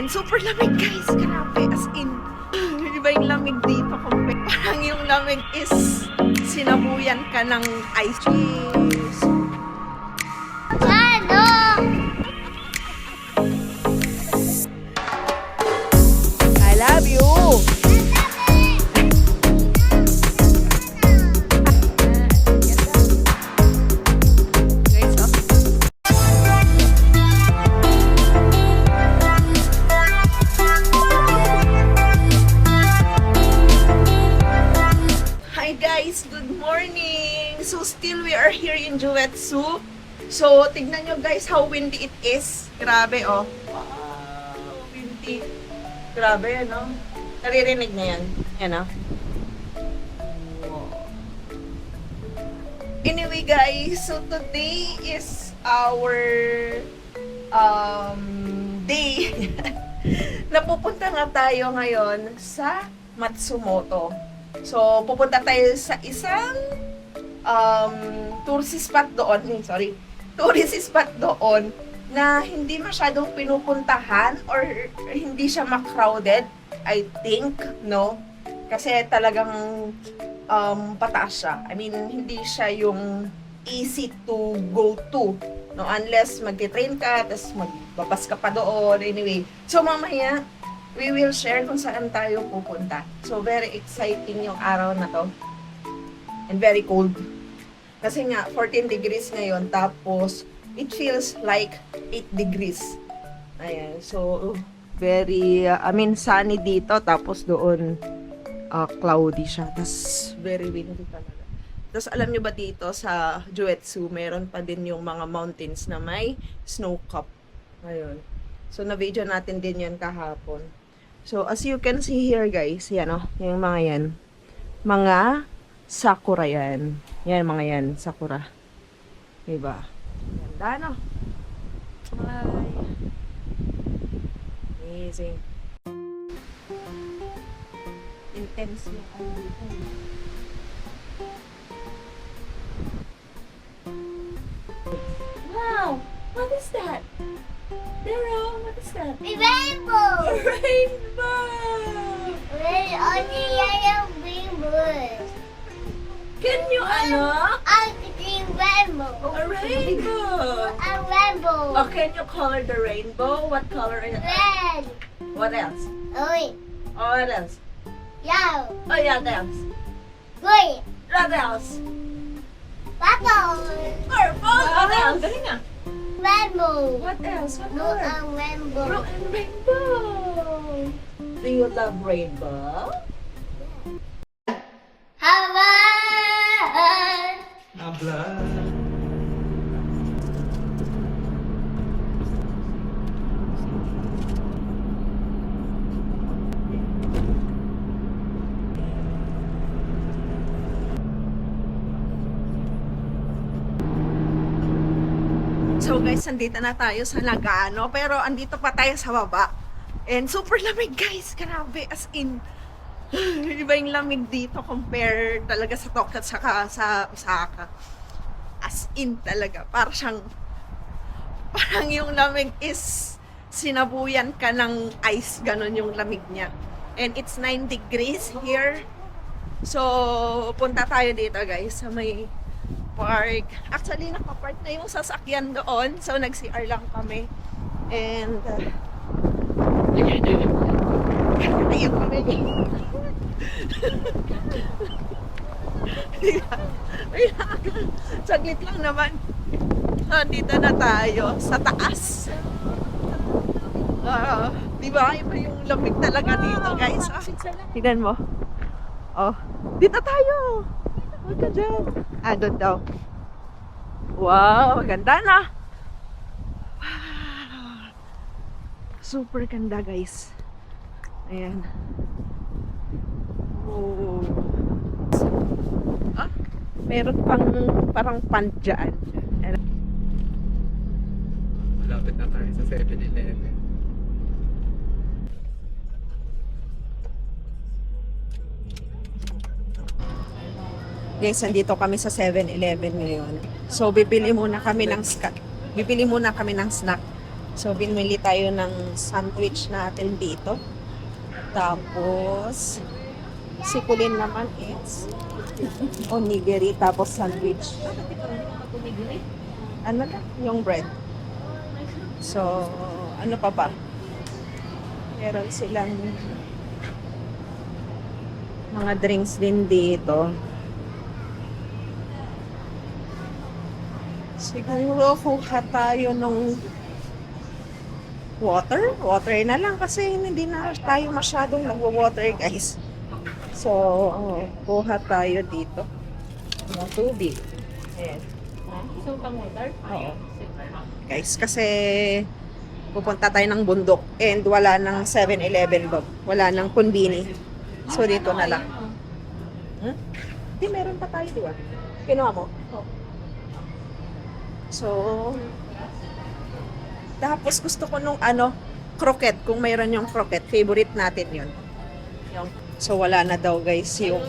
And super lamig guys, grabe, as in, iba yung lamig dito compare. Parang yung lamig is sinabuyan ka ng ice cheese. Ano? I love you! Guys, oh. Hi guys, good morning! So still we are here in Juetsu. So tignan nyo guys how windy it is. Grabe oh. Wow, windy. Grabe ano. Naririnig na yan. Yan oh. Wow. Anyway guys, so today is our day. Napupunta nga tayo ngayon sa Matsumoto. So, pupunta tayo sa isang tourist spot doon. Tourist spot doon na hindi masyadong pinupuntahan or hindi siya ma-crowded, I think, no? Kasi talagang pataas siya. I mean, hindi siya yung easy to go to, no? Unless magti-train ka, tapos magbabas ka pa doon. Anyway, so mamaya, we will share kung saan tayo pupunta. So, very exciting yung araw na to. And very cold. Kasi nga, 14 degrees ngayon. Tapos, it feels like 8 degrees. Ayan. So, very, sunny dito. Tapos doon, cloudy siya. Tapos, very windy talaga. Tapos, alam nyo ba dito sa Juetsu, meron pa din yung mga mountains na may snow cap. Ayun. So, na-video natin din yan kahapon. So, as you can see here, guys, yan o, yung mga yan. Mga sakura yan. Yan, mga yan, sakura. Diba? Ganda, no? Ay. Amazing. Intense yung dito. Wow! What is that? Daryl, what is that? A rainbow! A rainbow! Wait, only yellow rainbow. Can you, I see rainbow. A rainbow! A rainbow. Oh, can you color the rainbow? What color is it? Red. What else? Orange. Oh, what else? Yellow. Oh, yeah, what else? Green. What else? Purple. Purple! What else? Rainbow. What else? What Blue color? and rainbow. Blue and rainbow! Do you love rainbow? Hawaii. Habla. So guys, andito na tayo sa Nagano, pero andito pa tayo sa baba. And super lamig guys, grabe, as in, iba yung lamig dito compare talaga sa Tokyo at saka sa Osaka. As in talaga, parang yung lamig is sinabuyan ka ng ice, ganun yung lamig niya. And it's 9 degrees here. So, punta tayo dito guys, sa may park. Actually, nakapark na yung sasakyan doon. So, nag-CR lang kami. And, ayun kami. Saglit lang naman. Dito na tayo sa taas. Di ba? Iba yung lamig talaga dito, guys. Tignan mo. Oh, dito tayo. Huwag ka dyan. Doon daw. Wow, ganda na. Wow. Super ganda, guys. Ayan. Oh. Meron pang parang pant dyan. Malapit na tayo sa 7-Eleven. Guys, nandito kami sa 7-Eleven ngayon. So, bibili muna kami ng snack. So, binili tayo ng sandwich natin dito. Tapos, si Kulin naman is onigiri, tapos sandwich. Ano na? Yung bread. So, ano pa ba? Meron silang mga drinks din dito. Siguro kuha tayo nung water. Water na lang kasi hindi na tayo masyadong nagwa-water, guys. So, kuha tayo dito ng tubig. Ayan. So, pang-water? Oo. Guys, kasi pupunta tayo ng bundok and wala nang 7-Eleven, Bob. Wala nang konbini. So, dito na lang. Hindi, meron pa tayo, di ba? Kinuha mo? Oo. So, tapos gusto ko nung croquette. Kung mayroon yung croquette, favorite natin yun. So, wala na daw, guys, yung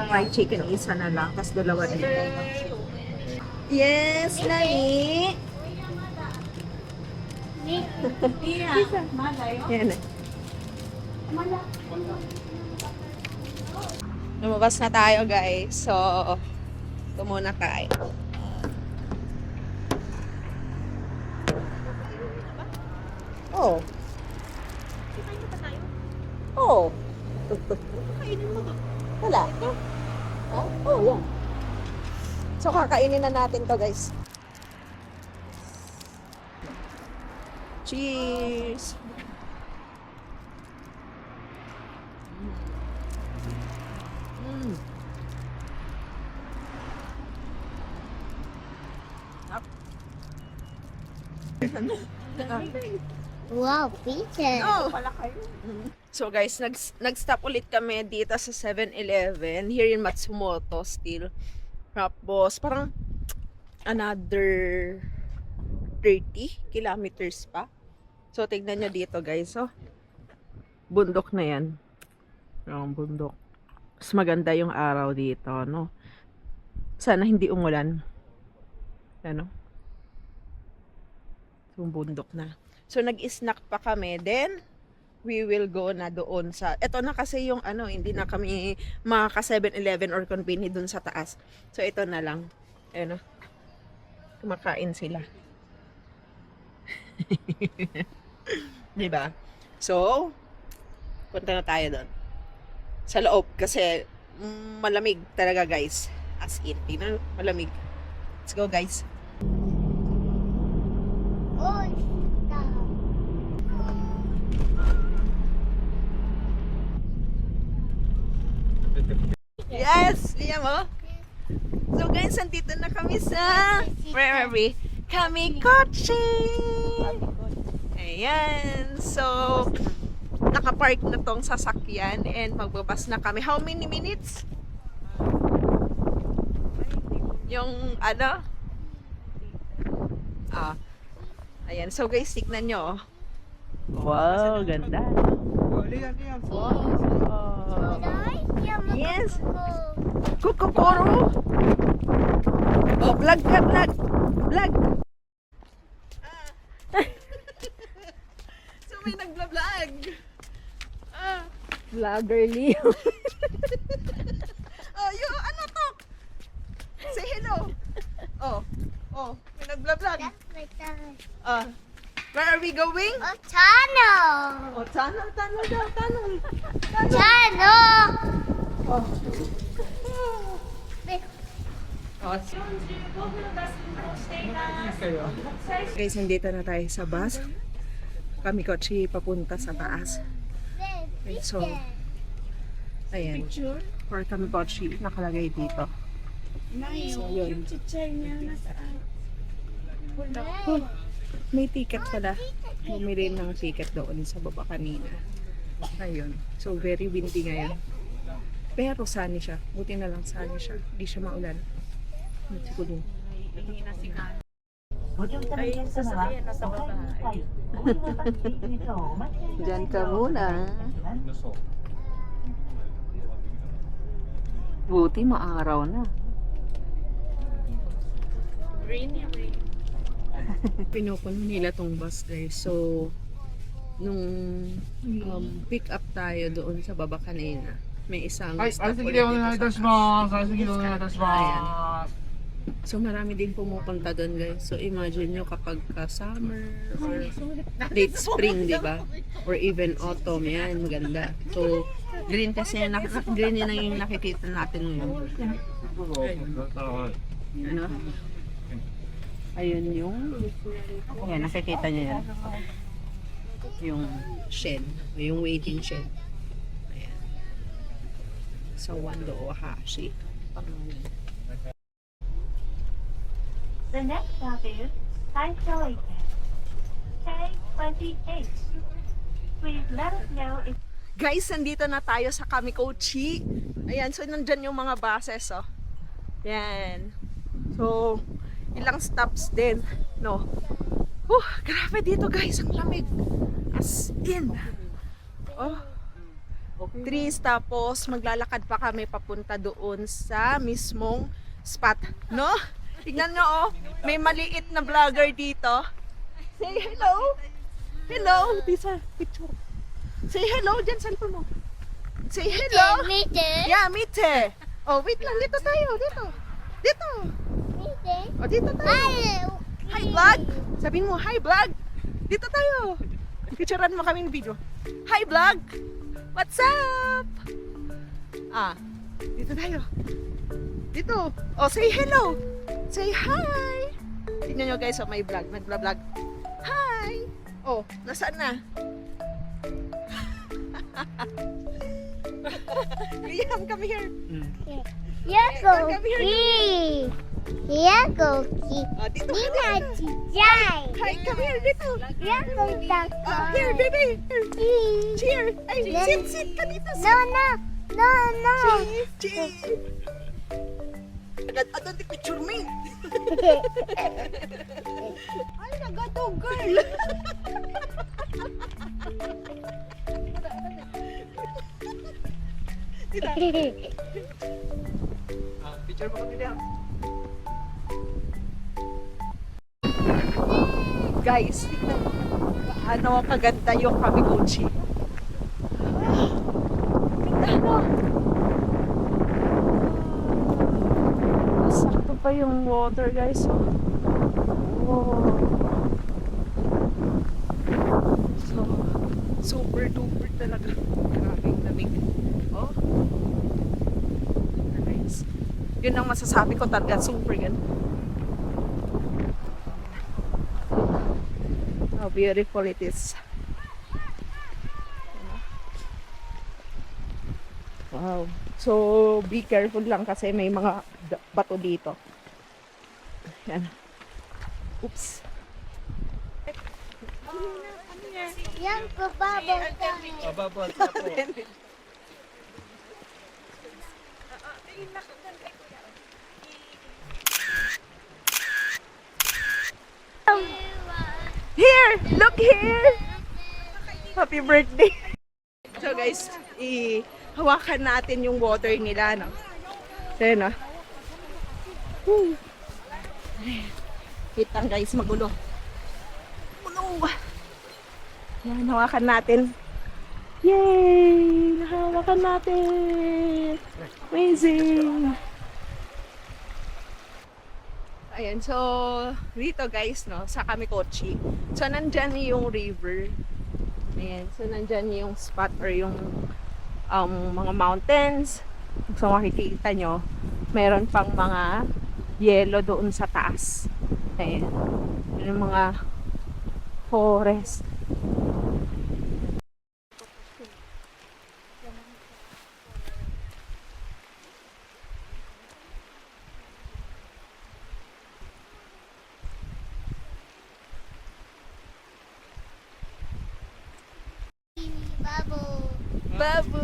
fried chicken. Isa na lang. Tapos dalawa dito. Yes, Nani! Yan na. Lumabas na tayo, guys. So, ito muna tayo. Oh. Oh. Wala. Oh, yeah. So, kakainin na natin to, guys. Cheers! Wow, pizza. Oh. So guys, nag-stop ulit kami dito sa 7-Eleven here in Matsumoto still. Tapos parang another 30 kilometers pa. So tignan nyo dito, guys. So bundok na yan. Yung bundok. Mas maganda yung araw dito, no? Sana hindi umulan. Ano? Yung bundok na. So, nag-snack pa kami. Then, we will go na doon sa... Ito na kasi yung hindi na kami makaka 7-Eleven or convenience doon sa taas. So, ito na lang. Ayun, kumakain sila. Diba? So, punta na tayo doon. Sa loob. Kasi, malamig talaga, guys. As in, malamig. Let's go, guys. Oh, Yes! Liya mo? So guys, nandito na kami sa... Where are we? Kamikochi! Ayan. So, nakapark na tong sasakyan and magbabas na kami. How many minutes? Yung ayan. So guys, tignan nyo. Wow, ganda. Wow. Yes. Kukukuro. Oh, vlog ka, vlog. Vlog. So may nagla-vlog. Vlogger Leo. Oh, ano to? Say hello. Oh, may nagla-vlog. Where are we going? oh, tunnel. Oh, tunnel daw, tunnel. Tunnel. Oh. Guys, nandito na tayo sa bus. Kamikochi papunta sa taas. So, ayan. For Kamikochi, nakalagay dito. So, yun. Oh, may ticket pala. Bumili ng ticket doon sa baba kanina. Ayun. So, very windy ngayon. Pero sunny siya. Buti na lang sunny siya. Hindi siya maulan. Siguro. Ay, sasakyan na sa babae. Diyan ka muna. Buti maaraw na. Rainy, rainy. Pinupuno nila tong bus guys. So, nung pick up tayo doon sa baba kanina, may isang stop ulit dito sa taas. Ayan. So, marami din pumupunta doon guys. So, imagine nyo kapag summer or late spring, di ba? Or even autumn, yan, maganda. So, green kasi green yun ang yung nakikita natin ngayon. Ano? Ayun yung, ayan, nakikita nyo yan. Yung shed, yung waiting shed. Ayan. So, Wando Ohashi. The next stop is Taisho K28. Please let us know if Guys, nandito na tayo sa Kamikochi. Ayan, so nandyan yung mga buses, oh. Yan. So, ilang stops din, no? Grabe dito guys, ang lamig. As in. Oh. 3 tapos maglalakad pa kami papunta doon sa mismong spot, no? Tignan nyo, oh. May maliit na vlogger dito. Say hello. Hello. Bisa, picture. Say hello dyan sa cellphone mo. Say hello. Meter. Yeah, mite. Oh, wait lang. Dito tayo. Dito. Dito. Meter. Oh, dito tayo. Hello. Hi, vlog. Sabihin mo, hi, vlog. Dito tayo. Picturean mo kaming video. Hi, vlog. What's up? Dito tayo. Dito. Oh, say hello. Say hi. Tingnan nyo guys, oh, may vlog. Nag-vlog. Hi. Oh, nasaan na? Liam, come here. Yako Come here. ki. Yako ki. Oh, dito. Nina chijay. Hi, come here. Dito. Yako tako. Oh, here, baby. Here. Cheer. Ay, sit ka dito. No, no. No, no. Cheer. Agad-agad di picture me. Ay, nagato, girl. Picture mo kami lang. Guys, tignan mo. Ano kaganda yung Kamikochi. Ganda, no? Sakto pa yung water, guys. Oh. So, super duper talaga. Grabing lamig. Oh. Nice. Yun ang masasabi ko talaga. Super gan. How beautiful it is. Wow. So, be careful lang kasi may mga bato dito. Yan. Oops. Yako bubble time. Bababot na po. Here! Look here! Happy birthday! So guys, hawakan natin yung water nila, no? So yun, no? Woo! Wait lang guys, magulo. Magulo! Yan, hawakan natin. Yay! Nahawakan natin! Amazing! Ayan, so dito guys, no, sa Kamikochi. So nandyan yung river. Ayan, so nandyan yung spot or yung mga mountains. So makikita nyo, meron pang mga yelo doon sa taas. Ayan, yung mga forest. Bubble. Babu!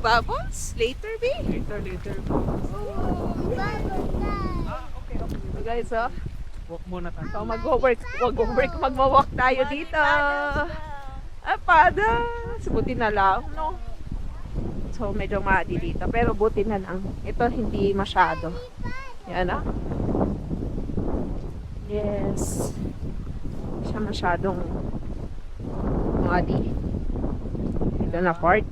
Bubbles? Later, be? Later. Bubble time. So guys, oh. Walk muna tayo. So magwo-work tayo dito. Pada! So, buti na lang, no? So, medyo madi dito. Pero buti na lang. Ito, hindi masyado. Yan, ah. Yes. Siya masyadong muddy. Ito na part.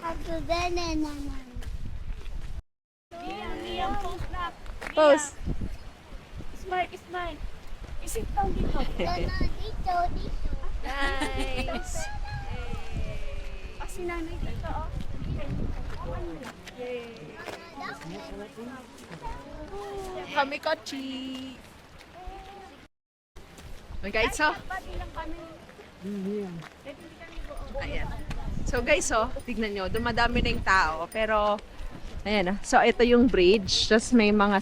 Ako din naman. Pose. Smile, smile. Isip lang dito. Dito, dito. Nice. Si nanay dito, oh. Kami kochi. Okay guys, so. Ayan. So guys, so, tignan nyo, dumadami na yung tao. Pero, ayan. So, ito yung bridge. Tapos may mga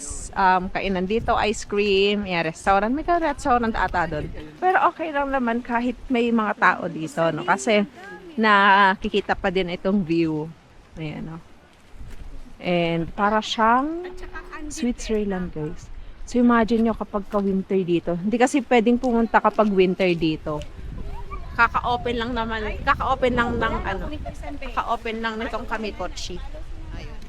kainan dito, ice cream, ayan, restaurant. May restaurant ata doon. Pero okay lang naman kahit may mga tao dito, no? Kasi, nakikita pa din itong view. Ayan, no? And, para siyang Switzerland, guys. So, imagine nyo kapag ka-winter dito. Hindi kasi pwedeng pumunta kapag winter dito. Kaka-open lang naman, kaka-open lang ng ano, kaka-open lang nitong Kamikochi. Ayun.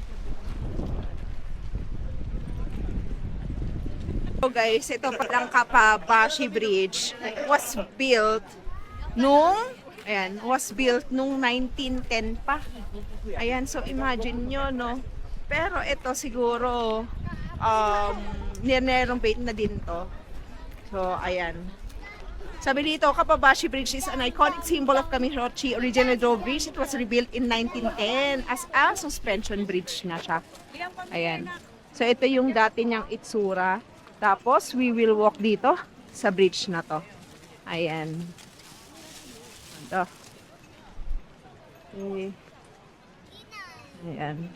So guys, ito palang Kapabashi Bridge was built nung, ayan, was built nung 1910 pa. Ayan, so imagine nyo, no? Pero ito siguro, nirenovate na din to. So, ayan. Sabi dito, Kapabashi Bridge is an iconic symbol of Kamikochi original drawbridge. It was rebuilt in 1910 as a suspension bridge na siya. Ayan. So, ito yung dati niyang itsura. Tapos, we will walk dito sa bridge na to. Ayan. Ito. Okay. Ayan.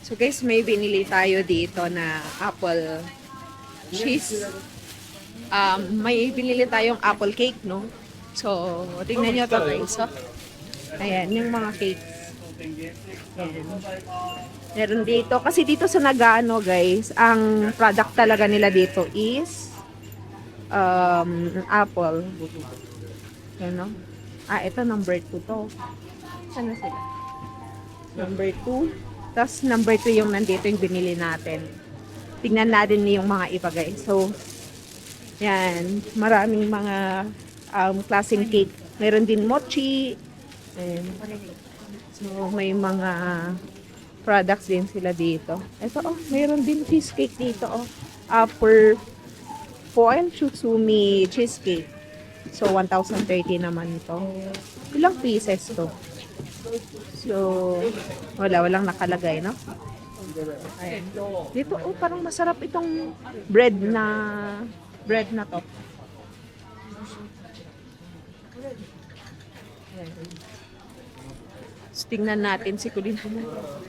So, guys, may binili tayo dito na apple cheese. May binili tayong apple cake, no? So, tingnan nyo to guys. So, ayan, yung mga cakes. Ayan. Meron dito. Kasi dito sa Nagano, guys, ang product talaga nila dito is apple. Ayan, no? Ito number 2 to. Saan na sila? Number 2. Tapos number 2 yung nandito yung binili natin. Tingnan natin yung mga iba guys. So, yan. Maraming mga klaseng cake. Meron din mochi. Ayan. So, may mga products din sila dito. Ito, oh, meron din cheesecake dito, oh. Per foil Shusumi cheesecake. So, 1,030 naman ito. Ilang pieces to? So, walang nakalagay, no? Ayan. Dito, oh, parang masarap itong bread na to. Ayan. So, tingnan natin si Kulin.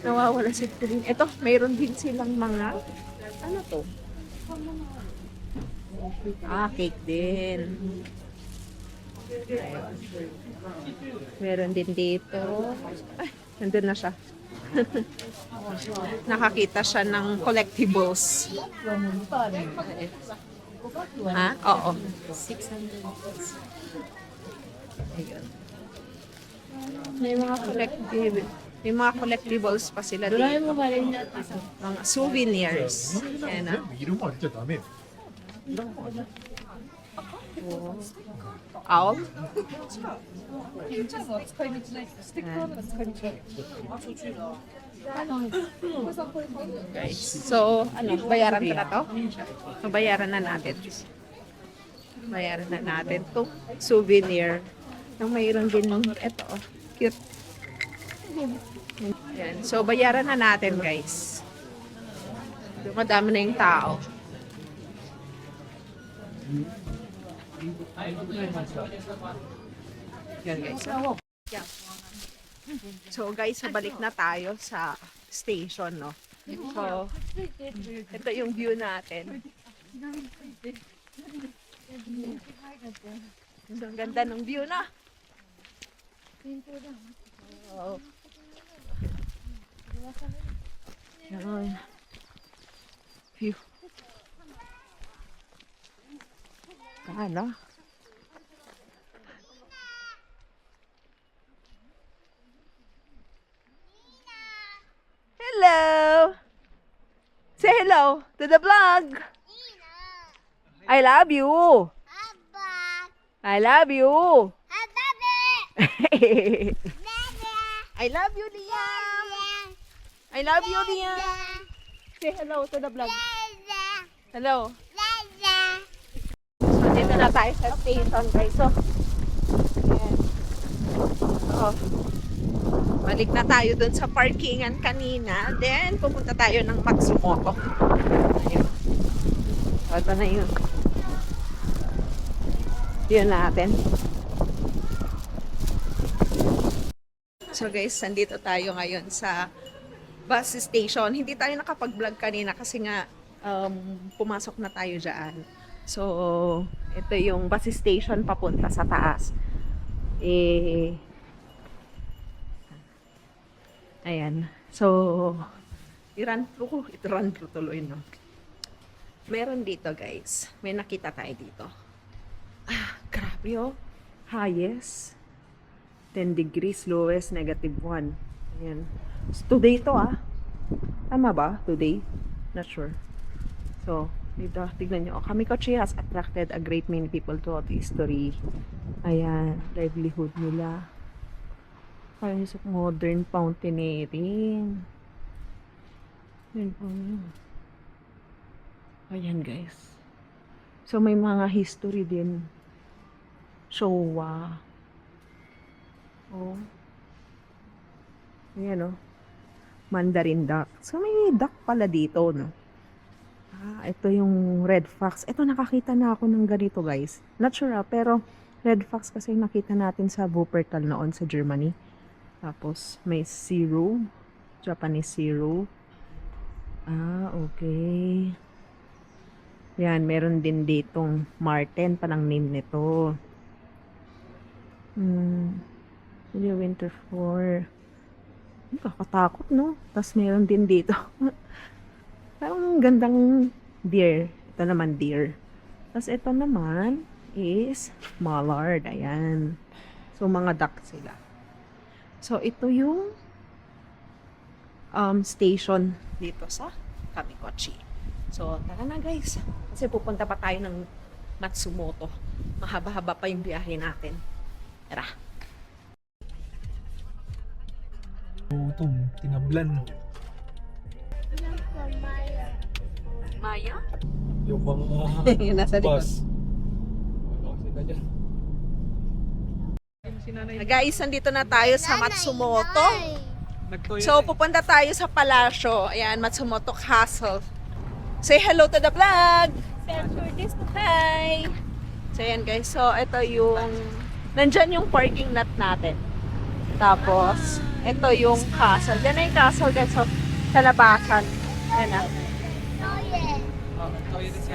Nawawala si Kulin. Ito, mayroon din silang mga, ano to? Cake din. Ayan. Meron din dito. Ay, nandun na siya. Nakakita siya ng collectibles. Ha? Oo. 600. May mga collectibles pa sila dito. Mga souvenirs. Ayan na. Owl? Guys, so, bayaran ko na to? Bayaran na natin. Bayaran na natin to souvenir. Yung mayroon din ng, eto, oh, cute. Yan. So, bayaran na natin, guys. Madami na yung tao. Yan, guys. So, guys, balik na tayo sa station, no? So, ito yung view natin. Ang ganda ng view na. Oh. Yan. View. Ano? hello! Say hello to the vlog! I love you! Abba. I love you! Abba. I love you, Liam! I love you, Liam! Say hello to the vlog. Hello. So, dito na tayo sa station, guys. So, ayan. Oh. Balik na tayo dun sa parkingan kanina. Then, pupunta tayo ng Matsumoto. Ayun. So, ito na yun. Yun natin. So guys, nandito tayo ngayon sa bus station. Hindi tayo nakapag-vlog kanina kasi nga pumasok na tayo dyan. So, ito yung bus station papunta sa taas. Ayan. So, i-run through tuloy, no? Meron dito, guys. May nakita tayo dito. Ah, grabe, oh. Highest. 10 degrees, lowest, -1. Ayan. So, today to, ah. Tama ba? Today? Not sure. So, dito, tignan nyo. Kamikochi has attracted a great many people throughout history. Ayan, livelihood nila. Parang sa modern fountain-ering. Ayan po yun. Ayan, guys. So, may mga history din. Showa. Oh. Ayan, oh. Mandarin duck. So, may duck pala dito, no? Ah, ito yung red fox. Ito, nakakita na ako ng ganito, guys. Not sure, pero red fox kasi nakita natin sa Wuppertal noon sa Germany. Tapos, may zero. Japanese zero. Ah, okay. Yan, meron din ditong Marten, palang name nito. Winter 4. Kakatakot, no? Tapos meron din dito. Parang gandang deer. Ito naman deer. Tapos ito naman is mallard. Ayan. So, mga duck sila. So, ito yung station dito sa Kamikochi. So, tara na, guys. Kasi pupunta pa tayo ng Matsumoto. Mahaba-haba pa yung biyahe natin. Tara. Gutom, tinablan. Maya? Yung mga Yung nasa likod. bus. Si nanay, Guys, nandito na tayo sa Matsumoto. nagtoyo So, pupunta tayo sa palasyo. Ayan, Matsumoto Castle. Say hello to the vlog! Hi! So, ayan guys. So, ito yung... Nandyan yung parking lot natin. Tapos, ito yung castle. Yan na yung castle guys. So, sa labasan. Ayan na. nagtoyo din si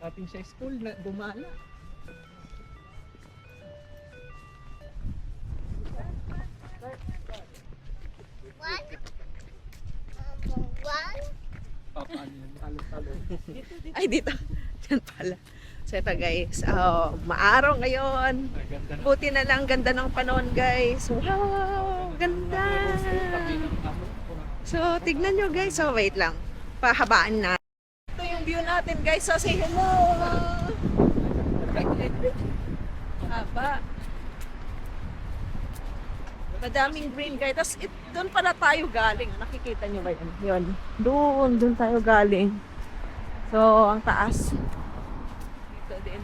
ating sa school na gumala. Paano yan? Talo-talo. Ay, dito. Yan pala. So, ito guys. Maaraw ngayon. Ganda na. Buti na lang. Ganda ng panahon guys. Wow! Ganda! So, tignan nyo guys. So, wait lang. Pahabaan na. Ito yung view natin guys. So, say hello! Haba. Madaming green guys. Tapos, doon pala tayo galing. Nakikita nyo ba yan? Yun. Doon tayo galing. So, ang taas. Dito din.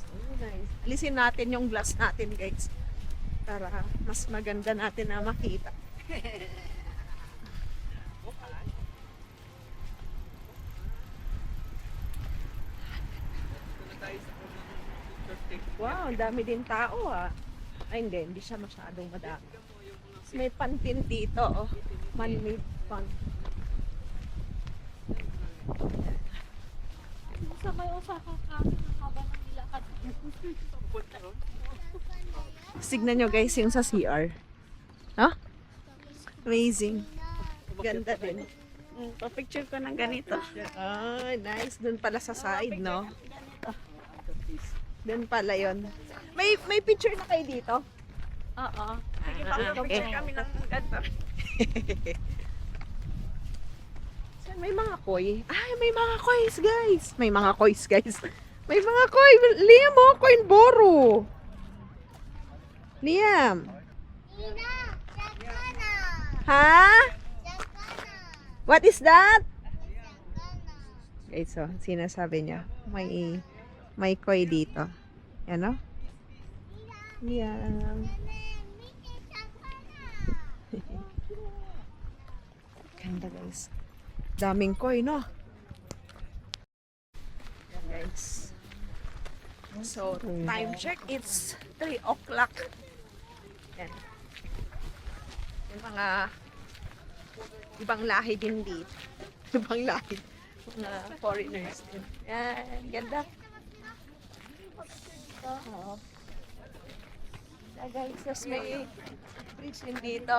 So, guys. Alisin natin yung glass natin guys. Para mas maganda natin na makita. Wow, ang dami din tao ah. Ay hindi siya masyadong madami. May pantin dito oh. Man-made pan. Sa may Osaka kami ng haba ng nilakad. Signan nyo guys yung sa CR. Huh? Amazing. Ganda din. Pa-picture ko ng ganito. Ah, nice. Doon pala sa side, no? Doon pala yon. May picture na kayo dito? Oo. Sige, Ah, pa-picture okay. kami ng ganito. So, may mga koi. Ay, may mga kois, guys. May mga kois, guys. May mga koi. Liam, oh, coin boro. Liam. Ina, sakana. Ha? Sakana. What is that? Sakana. Guys, so, sinasabi niya. May koi dito. Yan, oh. Liam. Miki, sakana. Ganda, guys. Daming koi, no? Yan, guys. So, time check. It's 3 o'clock. Yan. Yung mga ibang lahi din dito. Ibang lahi. Mga foreigners din. Yan. Ganda. Oo. Guys, tapos may bridge din dito.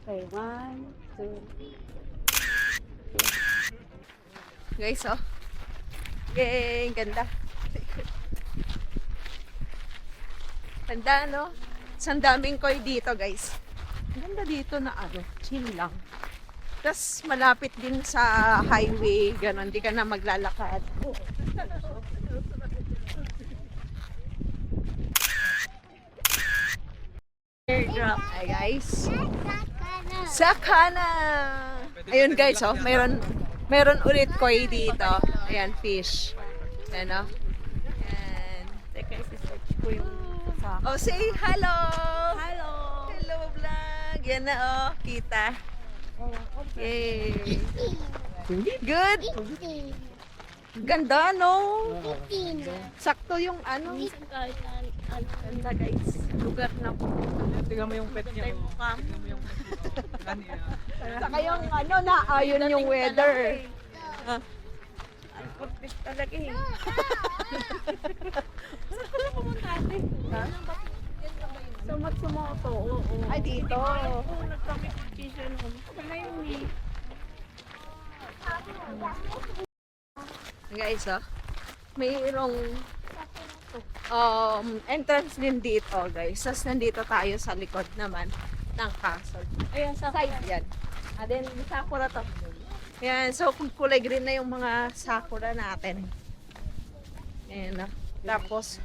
Okay, 1, 2. Guys, oh. Yay, ganda. Ganda, no? Isang daming koi dito, guys. Ganda dito na ano, chill lang. Tapos malapit din sa highway, ganon, di ka na maglalakad. Airdrop. Hi, guys. Sakana. Sakana! Ayun, guys, oh. Meron ulit koi dito. Ayan, fish. Ayan, oh. Ayan. Teka, isi-search ko yung sa... Oh, say hello! Hello! Hello, vlog! Yan na, oh. Kita. Yay! Good! Ganda, no? Sakto yung ano. Minsan kahit Ganda, guys. Lugar na po. Tingnan mo yung pet niya. yung mukha mo. Tingnan mo yung kanina. Saka yung ano, naayon yung weather. Ah. Ang perfect talaga eh. Saan ko na pumunta ate? Sa Matsumoto, oo. Ay, dito. Oo, nagpa-vacation ako. Wala yun eh. Guys, oh. Mayroong entrance din dito, guys. Tapos nandito tayo sa likod naman ng castle. Ayan, sa Side yan. Ah, then, sakura to. Yan, so kulay green na yung mga sakura natin. Ayan, oh. Tapos,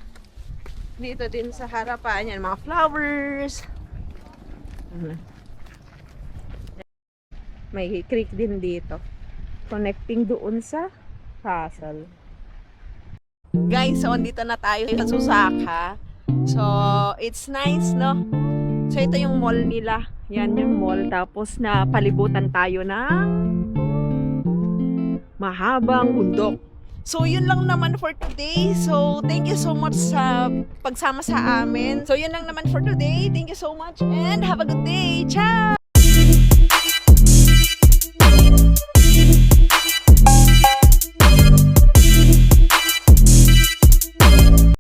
dito din sa harapan, yan, mga flowers. May creek din dito. Connecting doon sa castle. Guys, so andito na tayo sa Susaka. So, it's nice, no? So, ito yung mall nila. Yan yung mall. Tapos, napalibutan tayo ng mahabang bundok. So, yun lang naman for today. So, thank you so much sa pagsama sa amin. So, yun lang naman for today. Thank you so much and have a good day. Ciao!